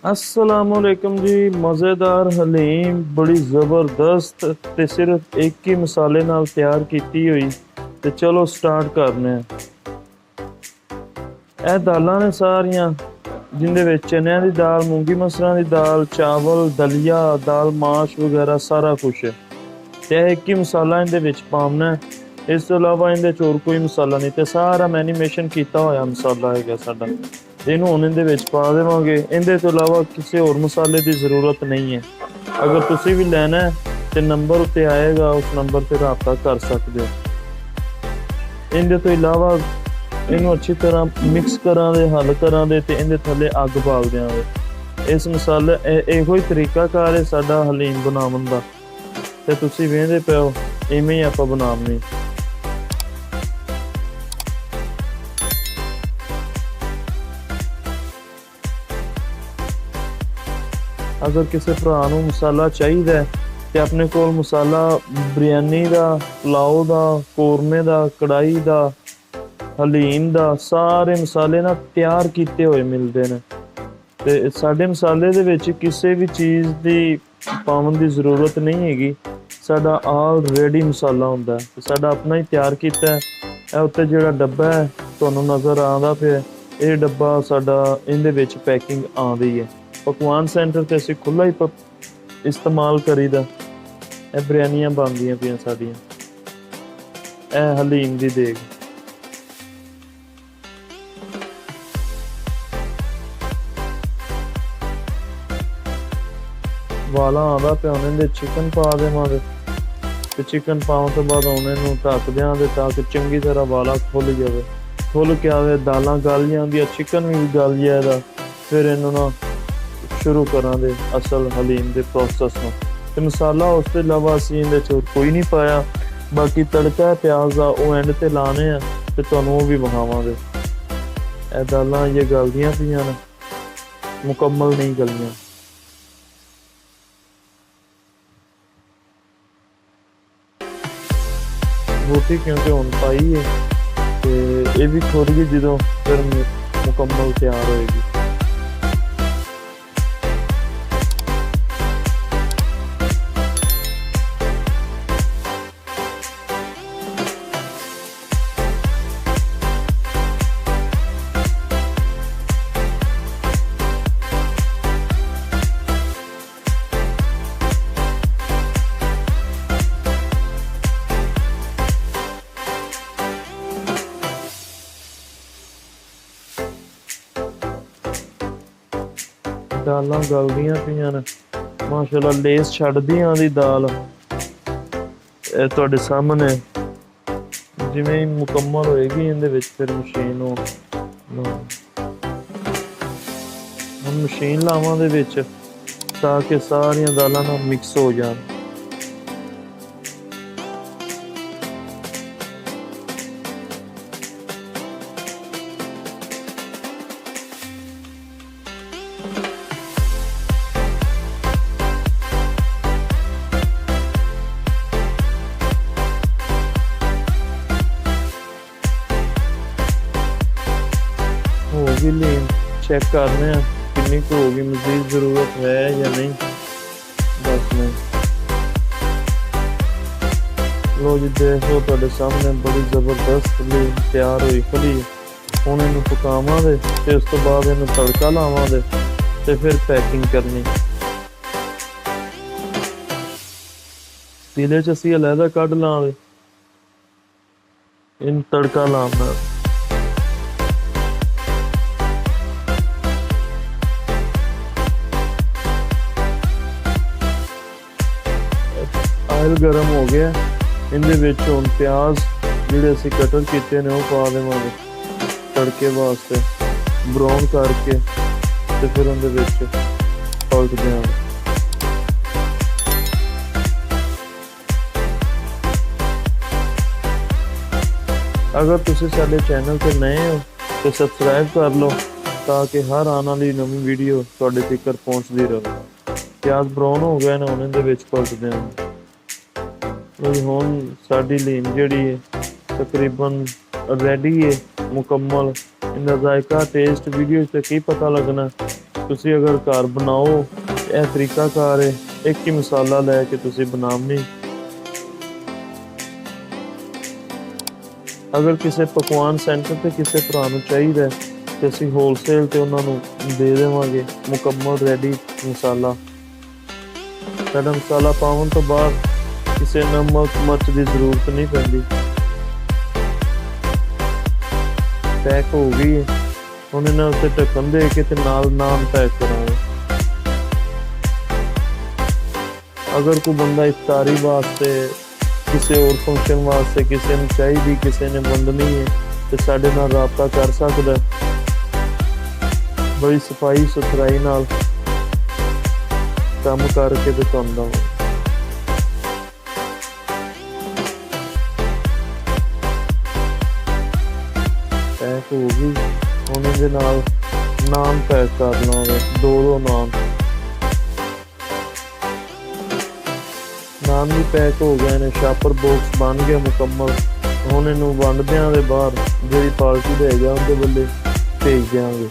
अस्सलामुअलैकुम जी। मज़ेदार हलीम बड़ी ज़बरदस्त ते सिर्फ एक ही मसाले नाल तैयार कीती हुई। ते चलो स्टार्ट करने ਇਹ ਦਾਲਾਂ ਨੇ ਸਾਰੀਆਂ ਜਿੰਦੇ ਵਿੱਚ ਚਨਿਆਂ ਦੀ ਦਾਲ, ਮੂੰਗੀ ਮਸਰਾਂ ਦੀ ਦਾਲ, ਚਾਵਲ, ਦਲੀਆ, ਦਾਲ ਮਾਸ਼ ਵਗੈਰਾ ਸਾਰਾ ਕੁਛ ਹੈ। ਤੇ ਇਹ ਇੱਕ ਹੀ ਮਸਾਲਾ ਇਹਦੇ ਵਿੱਚ ਪਾਉਣਾ। ਇਸ ਤੋਂ ਇਲਾਵਾ ਇਹਦੇ 'ਚ ਹੋਰ ਕੋਈ ਮਸਾਲਾ ਨਹੀਂ ਤੇ ਸਾਰਾ ਮੈਰੀਨੇਸ਼ਨ ਕੀਤਾ ਹੋਇਆ ਮਸਾਲਾ ਹੈਗਾ ਸਾਡਾ। ਇਹਨੂੰ ਹੁਣ ਇਹਦੇ ਵਿੱਚ ਪਾ ਦੇਵਾਂਗੇ। ਇਹਦੇ ਤੋਂ ਇਲਾਵਾ ਕਿਸੇ ਹੋਰ ਮਸਾਲੇ ਦੀ ਜ਼ਰੂਰਤ ਨਹੀਂ ਹੈ। ਅਗਰ ਤੁਸੀਂ ਵੀ ਲੈਣਾ ਤੇ ਨੰਬਰ ਉੱਤੇ ਆਏਗਾ, ਉਸ ਨੰਬਰ ਤੇ ਰਾਬਤਾ ਕਰ ਸਕਦੇ ਹੋ। ਇਹਦੇ ਤੋਂ ਇਲਾਵਾ ਇਹਨੂੰ ਅੱਛੀ ਤਰ੍ਹਾਂ ਮਿਕਸ ਕਰਾਂਗੇ, ਹੱਲ ਕਰਾਂਗੇ ਤੇ ਇਹਦੇ ਥੱਲੇ ਅੱਗ ਬਾਲ ਦਿਆਂਗੇ। ਇਸ ਮਸਾਲੇ ਇਹੋ ਹੀ ਤਰੀਕਾਕਾਰ ਹੈ ਸਾਡਾ ਹਲੀਮ ਬਣਾਉਣ ਦਾ ਤੇ ਤੁਸੀਂ ਵੇਖਦੇ ਪਿਓ ਇਵੇਂ ਹੀ ਆਪਾਂ ਬਣਾਉਣੀ। अगर किसी भरा नूं मसाला चाहिए तो अपने कोल मसाला बिरयानी का, पुलाव का, कौरमे का, कढ़ाई का, हलीम का सारे मसाले ना तैयार किए हुए मिलते हैं। तो साडे मसाले दे विच किसी भी चीज़ की पावन की जरूरत नहीं हैगी। साडा ऑलरेडी मसाला हुंदा है ते साडा अपना ही तैयार किया है। उत्ते जिहड़ा डब्बा है तुहानूं नज़र आंदा पिया, ये डब्बा साडा इहदे विच पैकिंग आंदी है। पकवान सेंटर ते असीं खुला ही इस्तेमाल करीदा। ਇਹ ਬਿਰਿਆਨੀਆਂ ਬਣਦੀਆਂ ਪਈਆਂ ਸਾਡੀਆਂ। ਇਹ ਹਲੀਮ ਦੀ ਦੇਗ ਵਾਲਾ ਆਉਂਦਾ ਪਿਆ। ਉਹਨਾਂ ਦੇ ਚਿਕਨ ਪਾ ਦੇਵਾਂਗੇ ਤੇ ਚਿਕਨ ਪਾਉਣ ਤੋਂ ਬਾਅਦ ਉਹਨਾਂ ਨੂੰ ਢੱਕ ਦਿਆਂਗੇ ਤਾਂ ਕਿ ਚੰਗੀ ਤਰ੍ਹਾਂ ਵਾਲਾ ਖੁੱਲ ਜਾਵੇ। ਖੁੱਲ ਕੇ ਆਵੇ, ਦਾਲਾਂ ਗਲ ਜਾਂਦੀਆਂ, ਚਿਕਨ ਵੀ ਗਲ ਜਾਏ ਇਹਦਾ। ਫਿਰ ਇਹਨੂੰ ਨਾ शुरू करा दे असल हलीम के प्रोसैस में। तो मसाला उस तो इलावा असीं इहदे च कोई नहीं पाया। बाकी तड़का प्याज का वो एंड ते लाने आ ते तुहानूं वो भी विखावांगे। ये दालां ये गलदियां पईयां ने, मुकम्मल नहीं गलियां। रोटी क्योंकि हुण पाई है ते ये भी खुद गई जदों फिर मुकम्मल तैयार होएगी। दालां गलदियां पईयां ने माशाअल्लाह, लेस छड्डदी आंदी दाल। ਇਹ ਤੁਹਾਡੇ ਸਾਹਮਣੇ ਜਿਵੇਂ ਹੀ ਮੁਕੰਮਲ ਹੋਏਗੀ ਇਹਦੇ ਵਿੱਚ ਫਿਰ ਮਸ਼ੀਨ ਨੂੰ हम मशीन लावांगे विच ताकि सारियां दालां नाल मिक्स हो जान। होगी लीन चेक करने कितनी को होगी, मज़ीद ज़रूरत है या नहीं। बस नहीं लो जी, देखो तुहाडे सामने बड़ी ज़बरदस्त लीन तैयार हुई खड़ी। हुण इहनूं पकावांगे ते उस तो बाद इहनूं तड़का लावांगे ते फिर पैकिंग करनी। पतीले च असीं अलहदा कढ लांगे, इहनूं तड़का लाना। ऑयल गर्म हो गया, इहदे विच हुण प्याज जिहड़े असीं कटर कीते ने वो पा देवांगे तड़के वास्ते, ब्राउन करके ते फिर उहदे विच पलट देवांगे। अगर तुसीं साडे चैनल ते नए हो तो सबसक्राइब कर लो ताकि हर आने वाली नवीं वीडियो तुहाडे तक पहुंचदी रहे। प्याज ब्राउन हो गया ने, हुण इहदे विच पलट देवांगे। हुण साडी लीन जिहड़ी है तकरीबन रेडी है मुकम्मल। इनका जायका टेस्ट वीडियो से की पता लगना ਤੁਸੀਂ ਅਗਰ ਘਰ ਬਣਾਓ, ਇਹ ਤਰੀਕਾਕਾਰ ਹੈ, ਇੱਕ ਹੀ ਮਸਾਲਾ ਲੈ ਕੇ ਤੁਸੀਂ ਬਣਾਉਣੀ। ਅਗਰ ਕਿਸੇ ਪਕਵਾਨ ਸੈਂਟਰ ਤੇ ਕਿਸੇ ਭਰਾ ਨੂੰ ਚਾਹੀਦਾ ਤੇ ਅਸੀਂ ਹੋਲਸੇਲ ਤੇ ਉਹਨਾਂ ਨੂੰ ਦੇ ਦੇਵਾਂਗੇ ਮੁਕੰਮਲ ਰੈਡੀ ਮਸਾਲਾ। ਸਾਡਾ ਮਸਾਲਾ ਪਾਉਣ ਤੋਂ ਬਾਅਦ ਕਿਸੇ ਨਮਕ ਮਿਰਚ ਦੀ ਜ਼ਰੂਰਤ ਨਹੀਂ ਪੈਂਦੀ। ਪੈਕ ਹੋ ਗਈ ਹੈ, ਹੁਣ ਇਹਨਾਂ ਉੱਤੇ ਢੱਕਣ ਦੇ ਕੇ ਤੇ ਨਾਲ ਨਾਨ ਪੈਕ ਕਰਾਂਗੇ। ਅਗਰ ਕੋਈ ਬੰਦਾ ਇਫਤਾਰੀ ਵਾਸਤੇ, ਕਿਸੇ ਹੋਰ ਫੰਕਸ਼ਨ ਵਾਸਤੇ ਕਿਸੇ ਨੂੰ ਚਾਹੀਦੀ, ਕਿਸੇ ਨੇ ਵੰਡਣੀ ਹੈ ਤੇ ਸਾਡੇ ਨਾਲ ਰਾਬਤਾ ਕਰ ਸਕਦਾ। ਬੜੀ ਸਫਾਈ ਸੁਥਰਾਈ ਨਾਲ ਕੰਮ ਕਰਕੇ ਤੇ ਤੁਹਾਨੂੰ ਦਵਾਂਗੇ। ਪੈਕ ਹੋ ਗਈ, ਹੁਣ ਇਹਦੇ ਨਾਲ ਨਾਨ ਪੈਕ ਕਰ ਲਵਾਂਗੇ, ਦੋ ਨਾਨ ਵੀ ਪੈਕ ਹੋ ਗਏ ਨੇ। ਸ਼ਾਪਰ ਬਾਕਸ ਬਣ ਗਿਆ ਮੁਕੰਮਲ। ਹੁਣ ਇਹਨੂੰ ਵੰਡਦਿਆਂ ਦੇ ਬਾਹਰ ਜਿਹੜੀ ਪਾਰਟੀ ਦੇ ਹੈਗਾ ਉਹਦੇ ਵੱਲੇ ਭੇਜ ਦਿਆਂਗੇ।